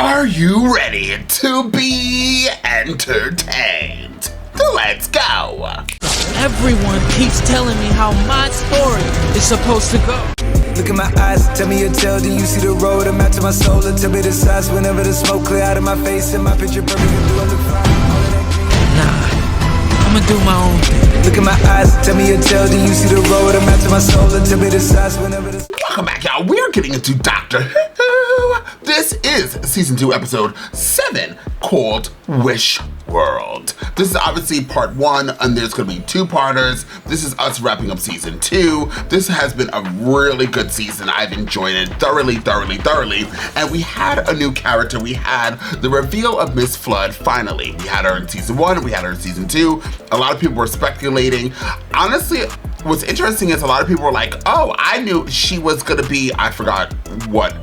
Are you ready to be entertained? Let's go! Everyone keeps telling me how my story is supposed to go. Look in my eyes, tell me your tale. Do you see the road? I'm out to my soul. And tell me the size whenever the smoke clear out of my face. And my picture perfect. Do I look fine? Nah, I'ma do my own thing. Look in my eyes, tell me your tale. Do you see the road? I'm out to my soul. And tell me the size whenever the Welcome back, y'all. We're getting into Doctor Who. This is season 2, episode 7, called Wish World. This is obviously part 1, and there's gonna be 2-parters. This is us wrapping up season 2. This has been a really good season. I've enjoyed it thoroughly. And we had a new character. We had the reveal of Miss Flood, finally. We had her in season 1, we had her in season 2. A lot of people were speculating. Honestly, what's interesting is a lot of people were like, oh, I knew she was gonna be, I forgot what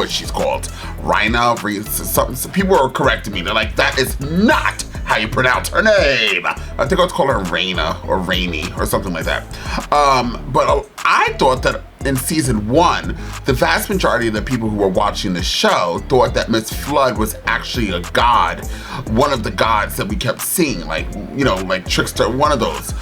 she's called, Rhina, something. People were correcting me. They're like, that is not how you pronounce her name. I think I was calling her Raina or Rainy or something like that. But I thought that in season 1, the vast majority of the people who were watching the show thought that Miss Flood was actually a god, one of the gods that we kept seeing, like, you know, like Trickster, one of those.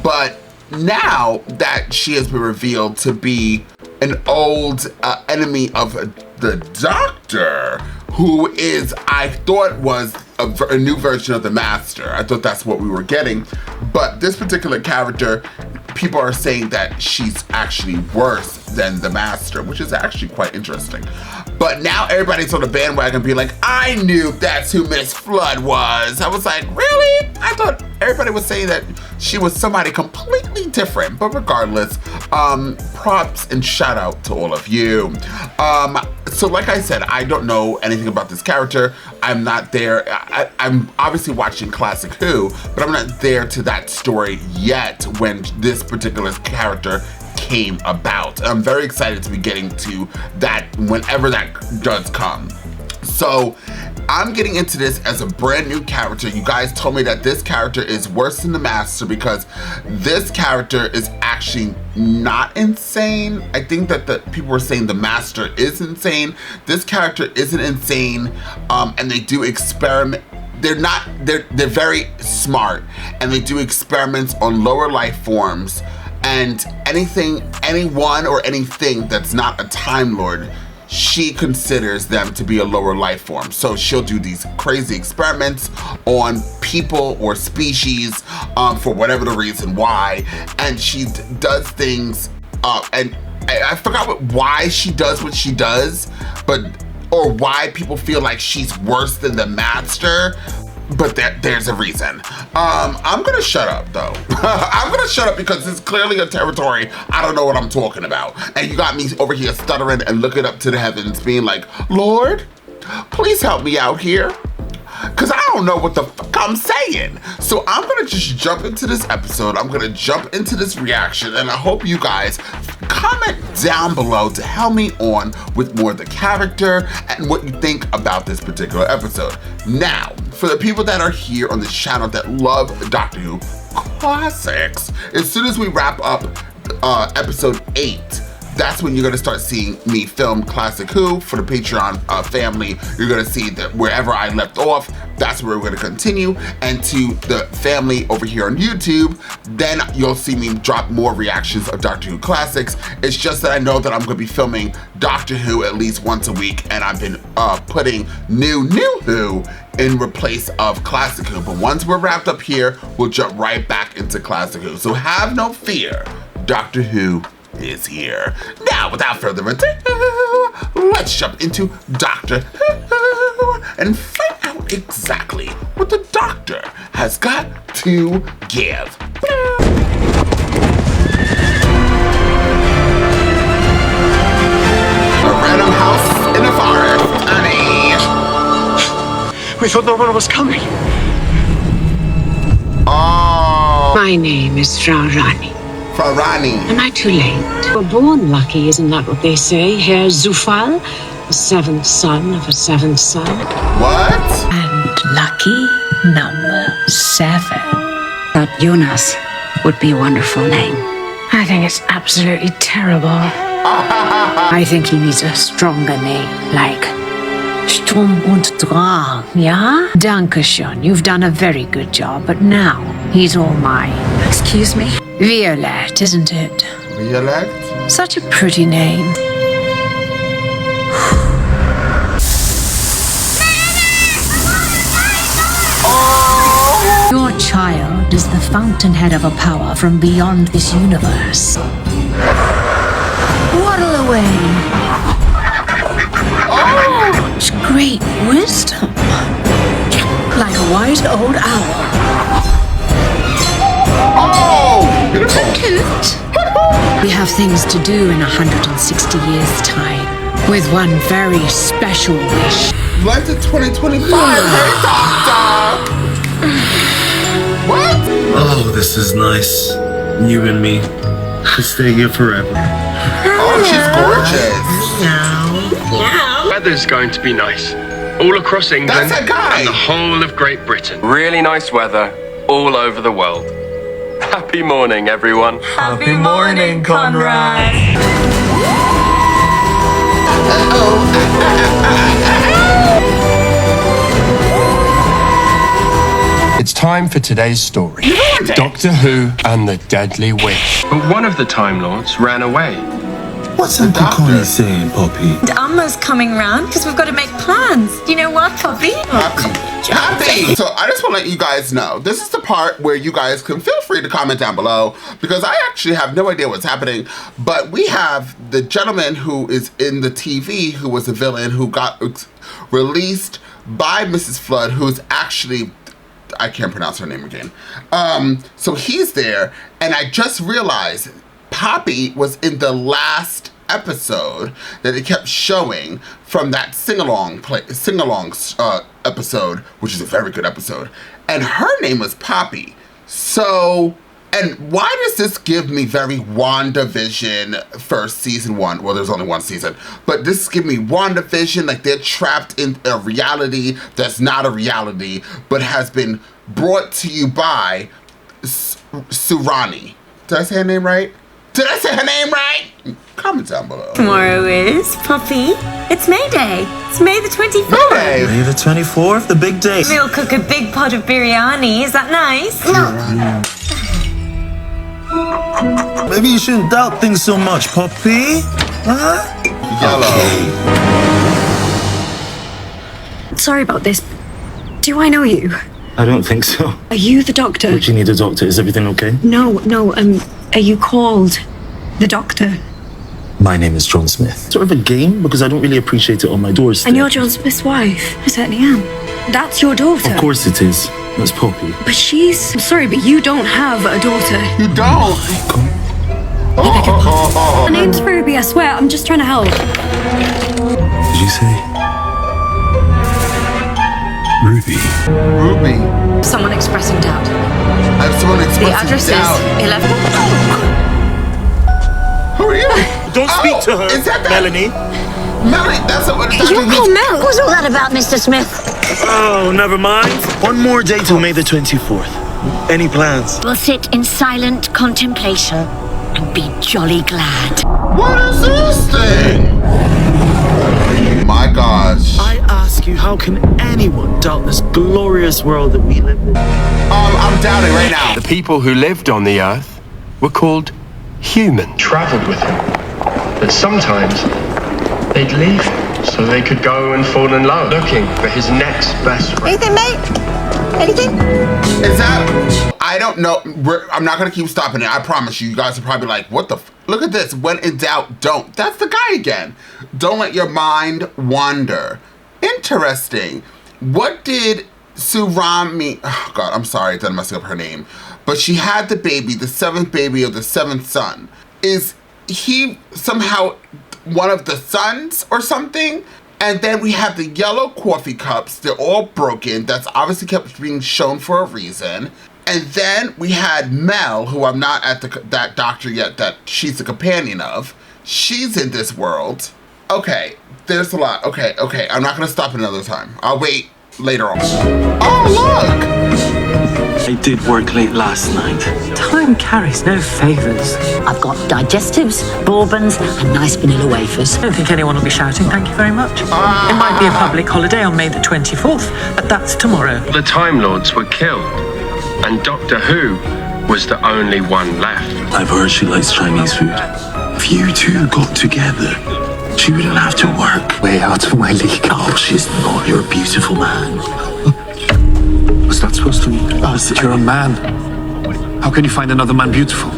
But now that she has been revealed to be an old enemy of the Doctor, who is, I thought was a new version of the Master. I thought that's what we were getting. But this particular character, people are saying that she's actually worse than the Master, which is actually quite interesting. But now everybody's on the bandwagon being like, I knew that's who Miss Flood was. I was like, really? I thought everybody was saying that she was somebody completely different. But regardless, props and shout out to all of you. So like I said, I don't know anything about this character. I'm not there. I'm obviously watching Classic Who, but I'm not there to that story yet when this particular character came about. I'm very excited to be getting to that whenever that does come. So I'm getting into this as a brand new character. You guys told me that this character is worse than the Master because this character is actually not insane. I think that the people were saying the Master is insane. This character isn't insane, and they do experiment. They're very smart, and they do experiments on lower life forms, and anyone or anything that's not a Time Lord, she considers them to be a lower life form. So she'll do these crazy experiments on people or species for whatever the reason why. And she does things, and I forgot why she does what she does, or why people feel like she's worse than the Master. But there's a reason. I'm gonna shut up though. I'm gonna shut up because it's clearly a territory I don't know what I'm talking about. And you got me over here stuttering and looking up to the heavens being like, Lord, please help me out here. Cause I don't know what the fuck I'm saying. So I'm gonna just jump into this episode. I'm gonna jump into this reaction, and I hope you guys comment down below to help me on with more of the character and what you think about this particular episode. Now, for the people that are here on this channel that love Doctor Who classics, as soon as we wrap up episode 8, that's when you're gonna start seeing me film Classic Who for the Patreon family. You're gonna see that wherever I left off, that's where we're gonna continue. And to the family over here on YouTube, then you'll see me drop more reactions of Doctor Who classics. It's just that I know that I'm gonna be filming Doctor Who at least once a week, and I've been putting new Who in replace of Classic Who. But once we're wrapped up here, we'll jump right back into Classic Who. So have no fear, Doctor Who is here. Now, without further ado, let's jump into Doctor Who and find out exactly what the Doctor has got to give. A random house in the forest, honey. We thought no one was coming. Oh. My name is Frau Rani. Frau Rani. Am I too late? We're born lucky, isn't that what they say? Herr Zufall, the 7th son of a 7th son. What? And lucky number 7. Thought Jonas would be a wonderful name. I think it's absolutely terrible. I think he needs a stronger name, like Sturm und Drang, yeah? Dankeschön, you've done a very good job, but now he's all mine. Excuse me? Violette, isn't it? Violette? Such a pretty name. Your child is the fountainhead of a power from beyond this universe. Waddle away. Such great wisdom. Like a wise old owl. Oh! Beautiful. We have things to do in 160 years' time. With one very special wish. Life to 2025. Hey, Doctor! What? Oh, this is nice. You and me. We'll stay here forever. Oh, she's gorgeous. Weather's going to be nice. All across England That's a guy. and the whole of Great Britain. Really nice weather all over the world. Happy morning, everyone. Happy morning, Conrad. It's time for today's story. Doctor Who and the Deadly Wish. But one of the Time Lords ran away. What's Uncle Connie saying, Poppy? Emma's coming round because we've got to make plans. Do you know what, Poppy? Happy! So I just want to let you guys know, this is the part where you guys can feel free to comment down below because I actually have no idea what's happening, but we have the gentleman who is in the TV who was a villain who got released by Mrs. Flood, who's actually, I can't pronounce her name again. So he's there, and I just realized Poppy was in the last episode that it kept showing from that sing-along episode, which is a very good episode, and her name was Poppy. So, and why does this give me very WandaVision first season 1? Well, there's only one season, but this gives me WandaVision, like they're trapped in a reality that's not a reality, but has been brought to you by Surani. Did I say her name right? Did I say her name right? Comment down below. Tomorrow is, Poppy, it's May Day. It's May the 24th. May the 24th, the big day. We'll cook a big pot of biryani. Is that nice? No. Maybe you shouldn't doubt things so much, Poppy. Huh? Yellow. Okay. Sorry about this. Do I know you? I don't think so. Are you the doctor? Would you need a doctor? Is everything okay? No, are you called the doctor? My name is John Smith. Sort of a game, because I don't really appreciate it on my doorstep. And you're John Smith's wife? I certainly am. That's your daughter? Of course it is. That's Poppy. But I'm sorry, but you don't have a daughter. You don't? My name's Ruby, I swear, I'm just trying to help. Did you say? Ruby. Ruby. Someone expressing doubt. I have someone The expressing address doubt. is 11. Who are you? Don't speak to her, Is that Melanie. Melanie, that's what it's You're called Mel. What was all that about, Mr. Smith? Oh, never mind. One more day till May the 24th. Any plans? We'll sit in silent contemplation and be jolly glad. What is this thing? My gosh. I ask you, how can anyone doubt this glorious world that we live in? I'm doubting right now. The people who lived on the Earth were called human. Travelled with him. But sometimes they'd leave so they could go and fall in love, looking for his next best friend. Anything, mate? Anything? Is that, I don't know. I'm not going to keep stopping it. I promise you. You guys are probably like, what the look at this. When in doubt, don't. That's the guy again. Don't let your mind wander. Interesting. What did Surami, oh God, I'm sorry that I'm messing up her name, but she had the baby, the 7th baby of the 7th son. Is he somehow one of the sons or something? And then we have the yellow coffee cups. They're all broken. That's obviously kept being shown for a reason. And then we had Mel, who I'm not at that doctor yet, that she's the companion of. She's in this world. Okay, there's a lot. Okay, I'm not gonna stop another time. I'll wait later on. Oh, look! I did work late last night. Time carries no favours. I've got digestives, bourbons, and nice vanilla wafers. I don't think anyone will be shouting, thank you very much. It might be a public holiday on May the 24th, but that's tomorrow. The Time Lords were killed, and Doctor Who was the only one left. I've heard she likes Chinese food. If you two got together, she wouldn't have to work. Way out of my league. Oh, she's not your beautiful man. What's that supposed to mean? Oh, you're a man. How can you find another man beautiful?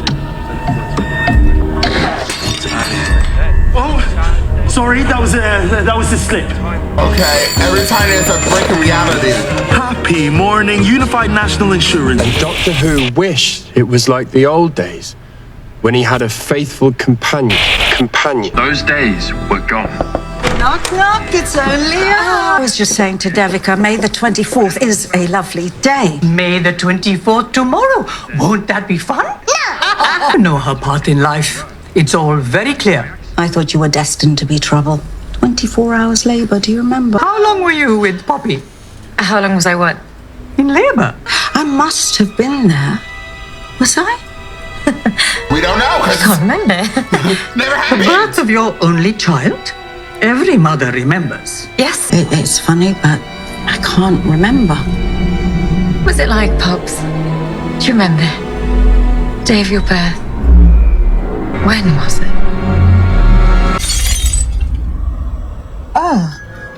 Oh, sorry, that was a slip. Okay, every time there's a break in reality. Happy morning, Unified National Insurance. And Doctor Who wished it was like the old days, when he had a faithful companion. Those days were gone. Knock, knock, it's only I was just saying to Devika, May the 24th is a lovely day. May the 24th tomorrow. Won't that be fun? No! I know her path in life. It's all very clear. I thought you were destined to be trouble. 24 hours labour, do you remember? How long were you with Poppy? How long was I what? In labour. I must have been there. Was I? We don't know, I can't remember. Never The happened. birth of your only child? Every mother remembers. Yes. It's funny, but I can't remember. Was it like, Pops? Do you remember? Day of your birth? When was it?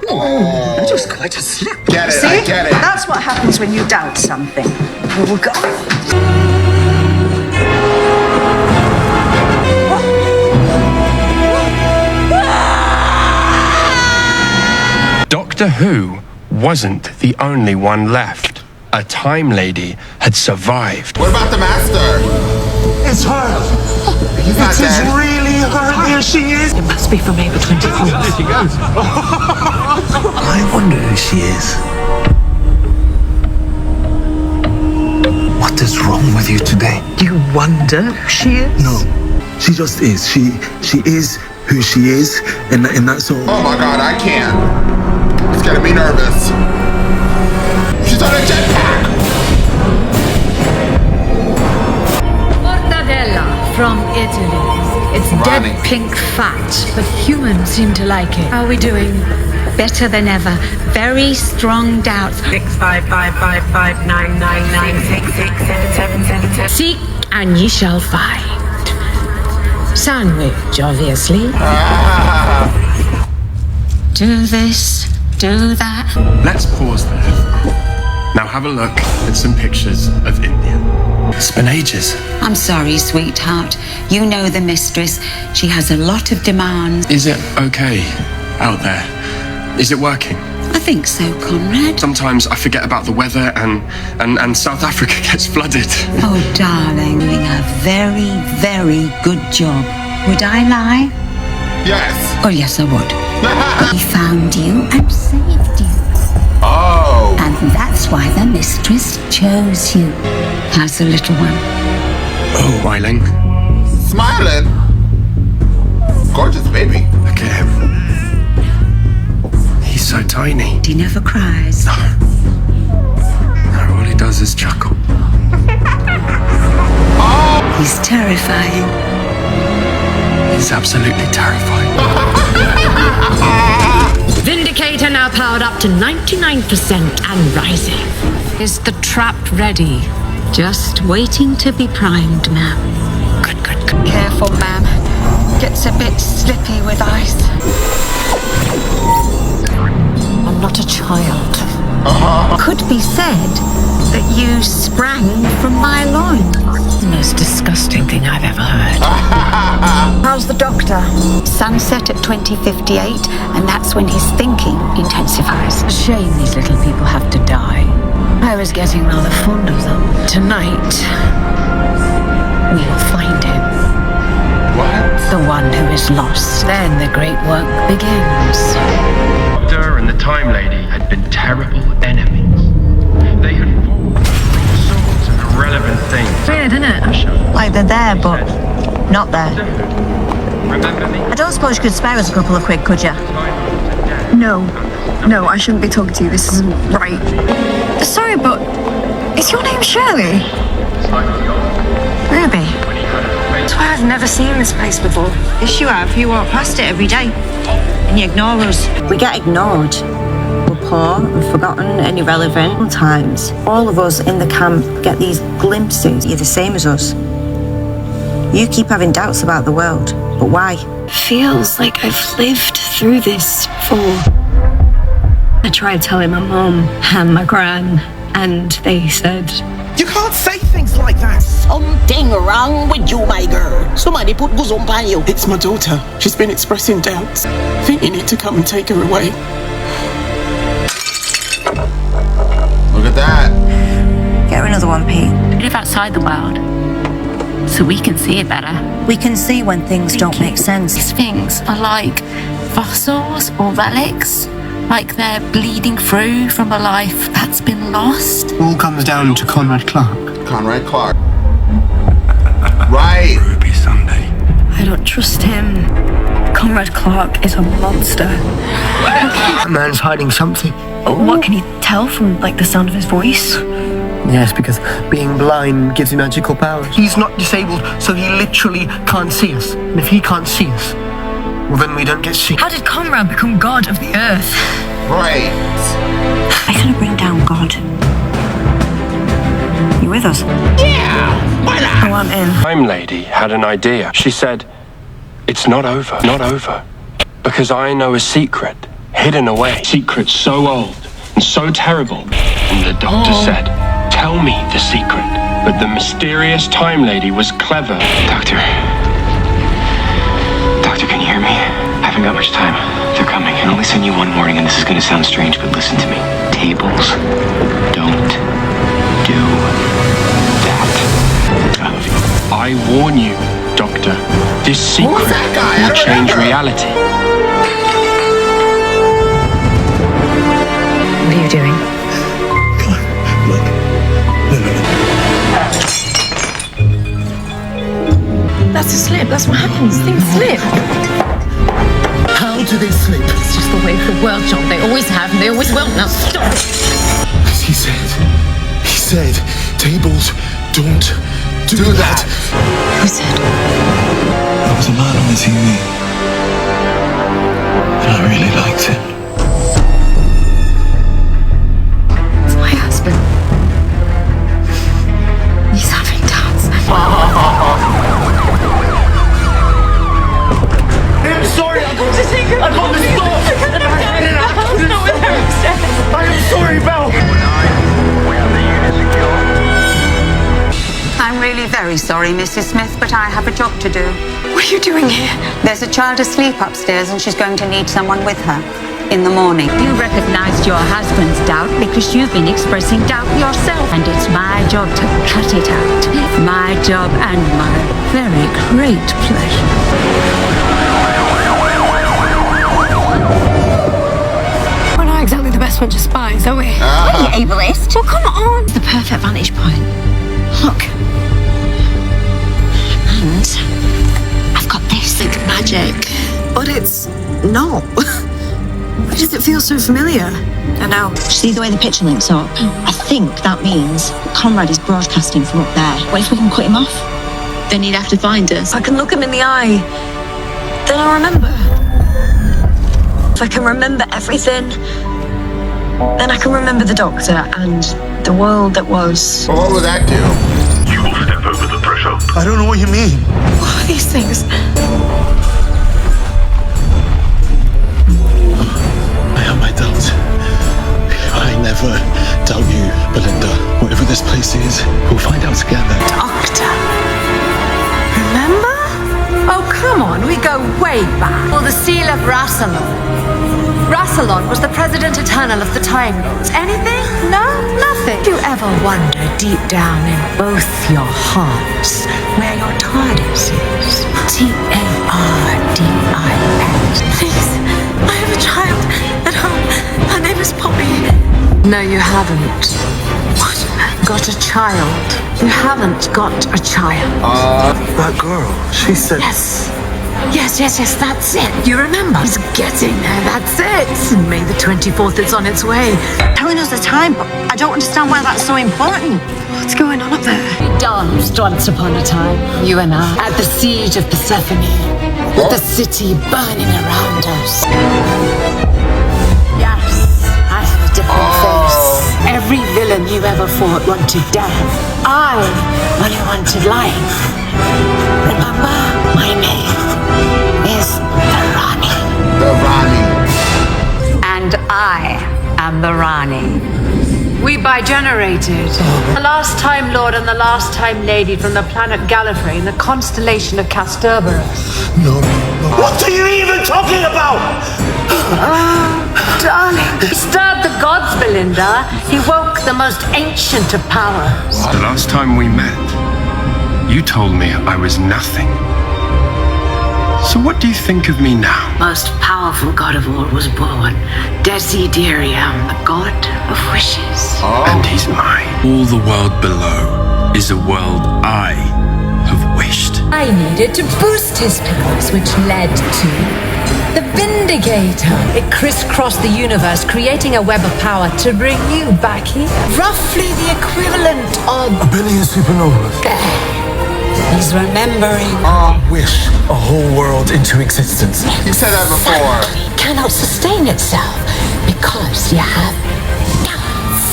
That was quite a slip. Get it, See? I get it. That's what happens when you doubt something. We will go. Doctor Who wasn't the only one left. A time lady had survived. What about the Master? It's her. He's not It is dead. really her. There she is. It must be from May the 24th. There she goes. I wonder who she is. What is wrong with you today? You wonder who she is? No, she just is. She is who she is, and that's all. Oh my god, I can't. It's gonna be nervous. She's on a jetpack! Mortadella from Italy. It's Ronnie. dead pink fat, but humans seem to like it. How are we doing? Better than ever. Very strong doubts. 6555999667777. Seek and ye shall find. Sandwich, obviously. Do this, do that. Let's pause there. Now have a look at some pictures of India. It's been ages. I'm sorry, sweetheart. You know the mistress. She has a lot of demands. Is it okay out there? Is it working? I think so, Conrad. Sometimes I forget about the weather and South Africa gets flooded. Oh, darling, doing a very, very good job. Would I lie? Yes. Oh, yes, I would. He found you and saved you. Oh. And that's why the mistress chose you. How's the little one? Oh, Weiling. Smiling. Gorgeous baby. Look at him. He's so tiny. He never cries. No, all he does is chuckle. He's terrifying. He's absolutely terrifying. Vindicator now powered up to 99% and rising. Is the trap ready? Just waiting to be primed, ma'am. Good. Careful, ma'am. Gets a bit slippy with ice. I'm not a child. Could be said that you sprang from my loins. The most disgusting thing I've ever heard. How's the doctor? Sunset at 2058, and that's when his thinking intensifies. A shame these little people have to die. I was getting rather fond of them. Tonight, we will find him. What? The one who is lost. Then the great work begins. Doctor and the Time Lady had been terrible enemies. They had fought all sorts of irrelevant things. Weird, isn't it? Like they're there, but not there. Remember me? I don't suppose you could spare us a couple of quid, could you? No, I shouldn't be talking to you. This isn't right. Sorry, but Is your name Shirley? Ruby? I swear I've never seen this place before. Yes, you have. You walk past it every day. And you ignore us. We get ignored. We're poor and forgotten and irrelevant. Sometimes all of us in the camp get these glimpses. You're the same as us. You keep having doubts about the world. But why? Feels like I've lived through this before. I tried telling my mum and my gran, and they said, "You can't say things like that." Something wrong with you, my girl. Somebody put guzump on you. It's my daughter. She's been expressing doubts. I think you need to come and take her away. Look at that. Get her another one, Pete. We live outside the world, so we can see it better. We can see when things don't make sense. These things are like fossils or relics, like they're bleeding through from a life that's been lost. All comes down to Conrad Clark. Conrad Clark. Right. Ruby Sunday. I don't trust him. Conrad Clark is a monster. That man's hiding something. What can you tell from, like, the sound of his voice? Yes, because being blind gives him magical powers. He's not disabled, so he literally can't see us. And if he can't see us, well, then we don't get seen. How did Conrad become god of the earth? Right. I'm gonna bring down God. You with us? Yeah, why not? Go on in. Time Lady had an idea. She said, "It's not over, not over. Because I know a secret hidden away. Secret so old and so terrible." And the doctor said, "Tell me the secret." But the mysterious Time Lady was clever. Doctor, can you hear me? I haven't got much time. They're coming. I only send you one warning, and this is gonna sound strange, but listen to me. Tables don't do that. I love you. I warn you, Doctor. This secret will change reality. What are you doing? Look. That's a slip. That's what happens. Things slip. How do they slip? It's just the way of the world, John. They always have, and they always will. Now stop. He said, tables don't do that. Who said? There was a man on the TV, and I really liked him. It's my husband. He's having doubts. I'm sorry, I got the store. I am sorry, Belle. I'm really very sorry, Mrs. Smith, but I have a job to do. What are you doing here? There's a child asleep upstairs and she's going to need someone with her in the morning. You recognized your husband's doubt because you've been expressing doubt yourself. And it's my job to cut it out. My job and my very great pleasure. We're not exactly the best bunch of spies, are we? Are you ableist? Well, come on. The perfect vantage point. Look. And I've got this. Like magic. But it's not. Why does it feel so familiar? I know. See the way the picture links up? I think that means Conrad is broadcasting from up there. What if we can cut him off? Then he'd have to find us. I can look him in the eye. Then I'll remember. If I can remember everything, then I can remember the doctor and the world that was. Well, what would that do? You will step over the threshold. I don't know what you mean. What are these things? I have my doubts. I never doubt you, Belinda. Whatever this place is, we'll find out together. Doctor. Remember? Oh, come on, we go way back. Well, the seal of Rassilon. Rassilon was the president eternal of the Time Lords. Anything? No? Nothing? Do you ever wonder deep down in both your hearts where your TARDIS is? TARDIS. Please, I have a child at home. Her name is Poppy. No, you haven't. What? Got a child. You haven't got a child. That girl, she said... Yes. Yes, that's it. You remember? He's getting there, that's it. May the 24th is on its way. Telling us the time, but I don't understand why that's so important. What's going on up there? We danced once upon a time, you and I, at the siege of Persephone, with the city burning around us. Yes, I have a different face. Every villain you ever fought wanted death. I only wanted life. Remember, my name is the Rani. The Rani. And I am the Rani. We bi-generated. The last Time Lord and the last Time Lady from the planet Gallifrey in the constellation of Castorberus. No. What are you even talking about? Darling. He stirred the gods, Belinda. He woke the most ancient of powers. The last time we met, you told me I was nothing. So what do you think of me now? Most powerful god of all was born, Desiderium, the god of wishes. And he's mine. All the world below is a world I have wished. I needed to boost his powers, which led to the Vindicator. It crisscrossed the universe, creating a web of power to bring you back here. Roughly the equivalent of A billion supernovas. He's remembering. Wish a whole world into existence. You said that before. It cannot sustain itself because you have doubts.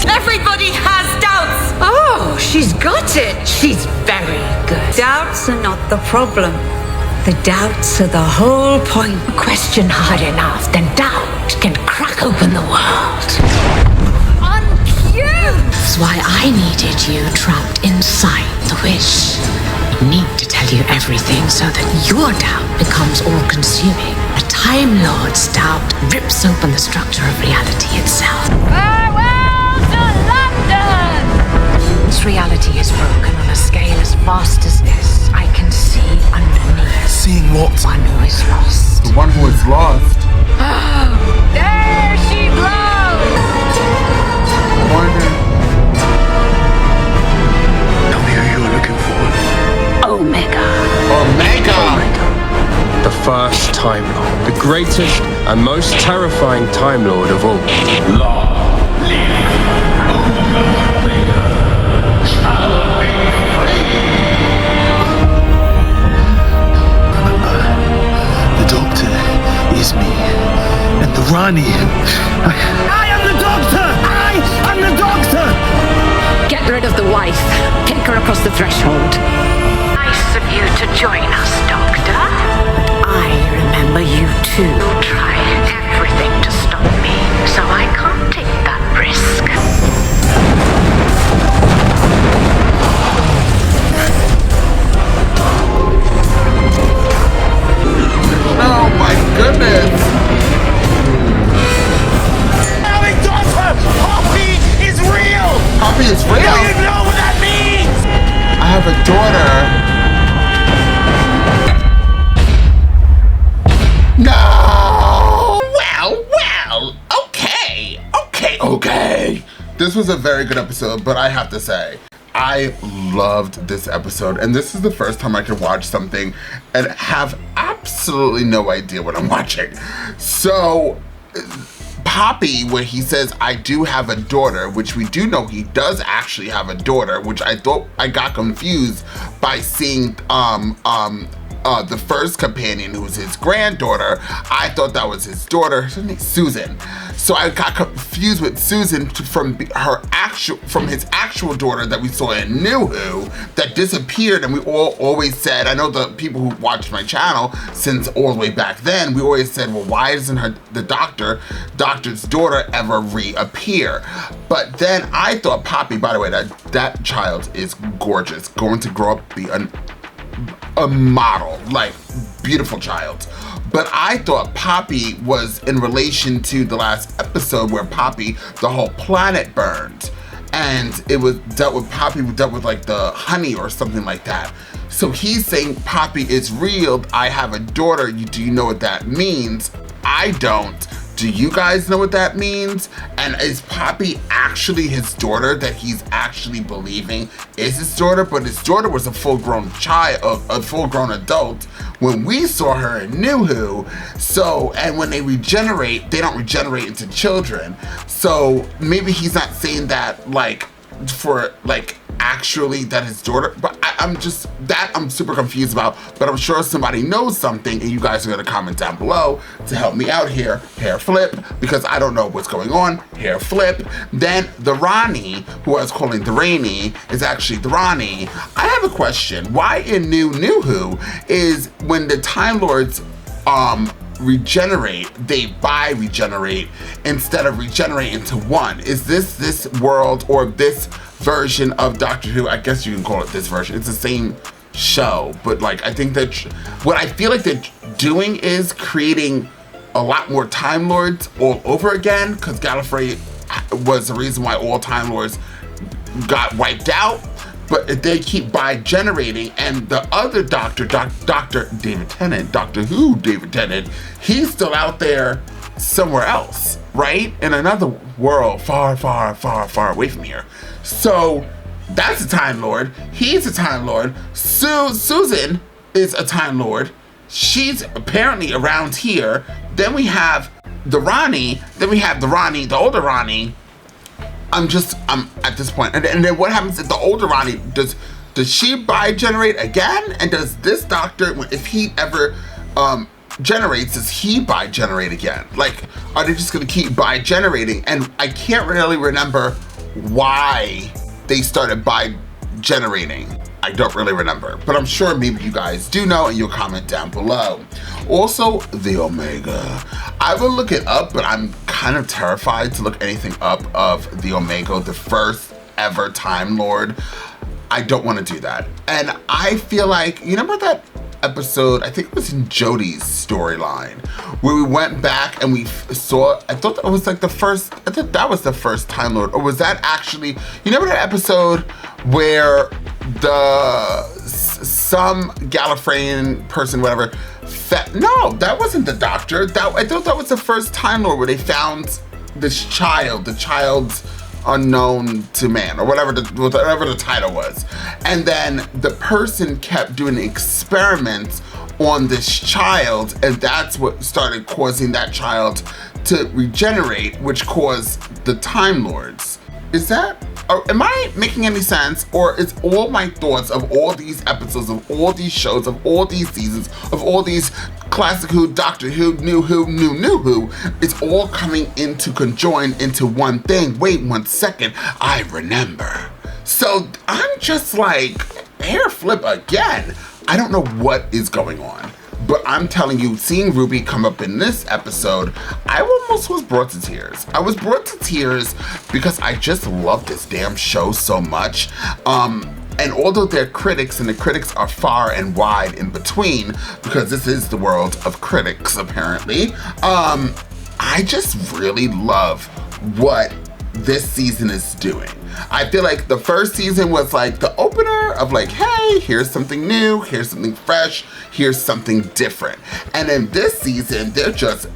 Everybody has doubts! Oh, she's got it! She's very good. Doubts are not the problem. The doubts are the whole point. Question hard enough, then doubt can crack open the world. That's why I needed you trapped inside the wish. I need to tell you everything so that your doubt becomes all-consuming. A Time Lord's doubt rips open the structure of reality itself. Farewell to London! This reality is broken on a scale as vast as this. I can see underneath. Seeing what? One who is lost. The one who is lost. Oh, there she blows! Wonder. Tell me who you're looking for. Omega. The first Time Lord. The greatest and most terrifying Time Lord of all. The Doctor is me. And the Rani. I am the Doctor! I am the Doctor! Get rid of the wife. Take her across the threshold. Nice of you to join us, Doctor. But I remember you too. You'll try everything to stop me, so I can't take that risk. Oh my goodness. Doctor! Poppy is real! Poppy is real? Do you know what that means? I have a daughter. No! Well, okay. This was a very good episode, but I have to say, I loved this episode, and this is the first time I can watch something and have absolutely no idea what I'm watching. So, Poppy, where he says, I do have a daughter, which we do know he does actually have a daughter, which I thought I got confused by seeing the first companion, who's his granddaughter. I thought that was his daughter. Her name's Susan. So I got confused with Susan from his actual daughter that we saw in New Who that disappeared, and we all always said, I know the people who watched my channel since all the way back then, we always said, well, why doesn't the doctor's daughter ever reappear? But then I thought Poppy, by the way, that child is gorgeous, going to grow up be a model, like beautiful child. But I thought Poppy was in relation to the last episode where Poppy, the whole planet burned, and it was Poppy dealt with like the honey or something like that. So he's saying Poppy is real. I have a daughter. Do you know what that means? I don't. Do you guys know what that means? And is Poppy actually his daughter that he's actually believing is his daughter? But his daughter was a full-grown child, a full-grown adult when we saw her in New Who. So, and when they regenerate, they don't regenerate into children. So maybe he's not saying that like for like actually that his daughter, but I'm super confused about, but I'm sure somebody knows something and you guys are gonna comment down below to help me out here. Hair flip, because I don't know what's going on. Hair flip. Then the Ronnie, who I was calling the Rainy, is actually the Ronnie. I have a question. Why in New Who is when the Time Lords regenerate, they bi-regenerate instead of regenerate into one? Is this world or this version of Doctor Who? I guess you can call it this version. It's the same show, but like I think that what I feel like they're doing is creating a lot more Time Lords all over again, because Gallifrey was the reason why all Time Lords got wiped out. But they keep bi-generating, and the other Dr. David Tennant, Doctor Who David Tennant, he's still out there somewhere else, right? In another world far, far, far, far away from here. So that's a Time Lord. He's a Time Lord. Susan is a Time Lord. She's apparently around here. Then we have the Ronnie. Then we have the Ronnie, the older Ronnie. I'm at this point. And then what happens if the older Ronnie, does she bi-generate again? And does this doctor, if he ever generates, does he bi-generate again? Like, are they just gonna keep bi-generating? And I can't really remember why they started bi-generating. I don't really remember, but I'm sure maybe you guys do know and you'll comment down below. Also, the Omega. I will look it up, but I'm kind of terrified to look anything up of the Omega, the first ever Time Lord. I don't want to do that. And I feel like, you know about that episode, I think it was in Jodie's storyline, where we went back and we saw, I thought that was like the first, I thought that was the first Time Lord, or was that actually, you remember that episode where some Gallifreyan person, whatever, no, that wasn't the Doctor. I thought that was the first Time Lord where they found this child, the child's unknown to man, or whatever the title was. And then the person kept doing experiments on this child, and that's what started causing that child to regenerate, which caused the Time Lords. Is that, or am I making any sense? Or is all my thoughts of all these episodes, of all these shows, of all these seasons, of all these Classic Who, Doctor Who, New Who, it's all coming into conjoined into one thing? Wait 1 second, I remember. So I'm just like, hair flip again. I don't know what is going on. But I'm telling you, seeing Ruby come up in this episode, I almost was brought to tears. I was brought to tears because I just love this damn show so much. And although they're critics, and the critics are far and wide in between, because this is the world of critics, apparently, I just really love what this season is doing. I feel like the first season was like the opener of like, hey, here's something new, here's something fresh, here's something different. And then this season, they're just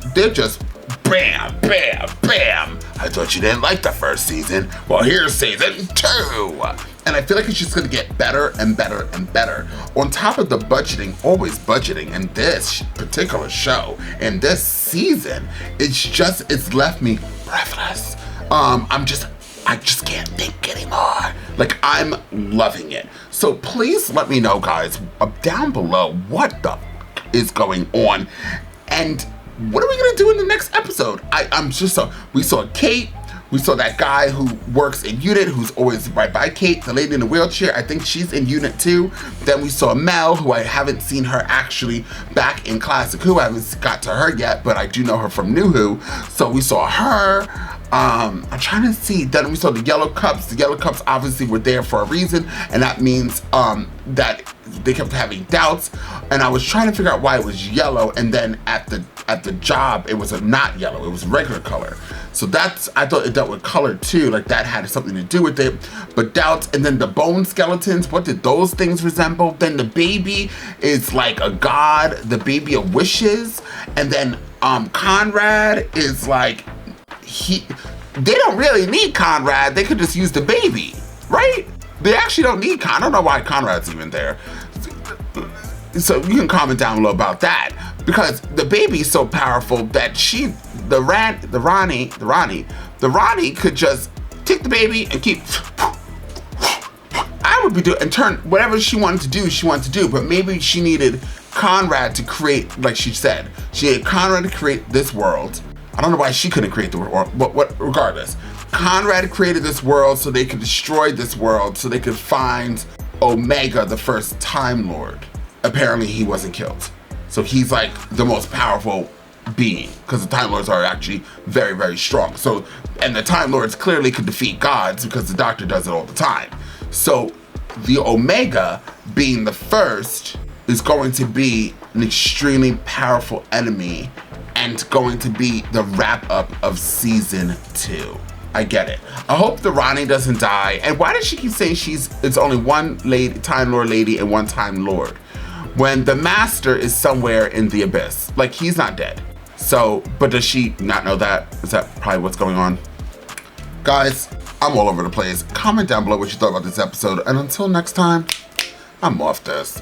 bam, bam, bam. I thought you didn't like the first season. Well, here's season 2. And I feel like it's just gonna get better and better and better. On top of the budgeting, always budgeting in this particular show, in this season, it's left me breathless. I just can't think anymore. Like, I'm loving it. So please let me know, guys, down below, what the is going on, and what are we gonna do in the next episode? We saw Kate. We saw that guy who works in Unit, who's always right by Kate, the lady in the wheelchair. I think she's in Unit too. Then we saw Mel, who I haven't seen her actually back in Classic Who. I haven't got to her yet, but I do know her from New Who. So we saw her. I'm trying to see. Then we saw the Yellow Cups. The Yellow Cups obviously were there for a reason, and that means that they kept having doubts. And I was trying to figure out why it was yellow, and then at the job it was not yellow, it was regular color. So I thought it dealt with color too, like that had something to do with it. But doubts. And then the bone skeletons, what did those things resemble? Then the baby is like a god, the baby of wishes. And then Conrad is like, they don't really need Conrad. They could just use the baby, right? They actually don't need I don't know why Conrad's even there. So you can comment down below about that, because the baby's so powerful that the Ronnie could just take the baby and keep. I would be doing and turn whatever she wanted to do, but maybe she needed Conrad to create, like she said, she needed Conrad to create this world. I don't know why she couldn't create the world, but regardless, Conrad created this world so they could destroy this world, so they could find Omega, the first Time Lord. Apparently he wasn't killed. So he's like the most powerful being, because the Time Lords are actually very, very strong. So, and the Time Lords clearly could defeat gods because the Doctor does it all the time. So the Omega, being the first, is going to be an extremely powerful enemy and going to be the wrap up of season 2. I get it. I hope the Ronnie doesn't die. And why does she keep saying it's only one lady, Time Lord lady and one Time Lord, when the Master is somewhere in the abyss? Like, he's not dead. So, but does she not know that? Is that probably what's going on? Guys, I'm all over the place. Comment down below what you thought about this episode. And until next time, I'm off this.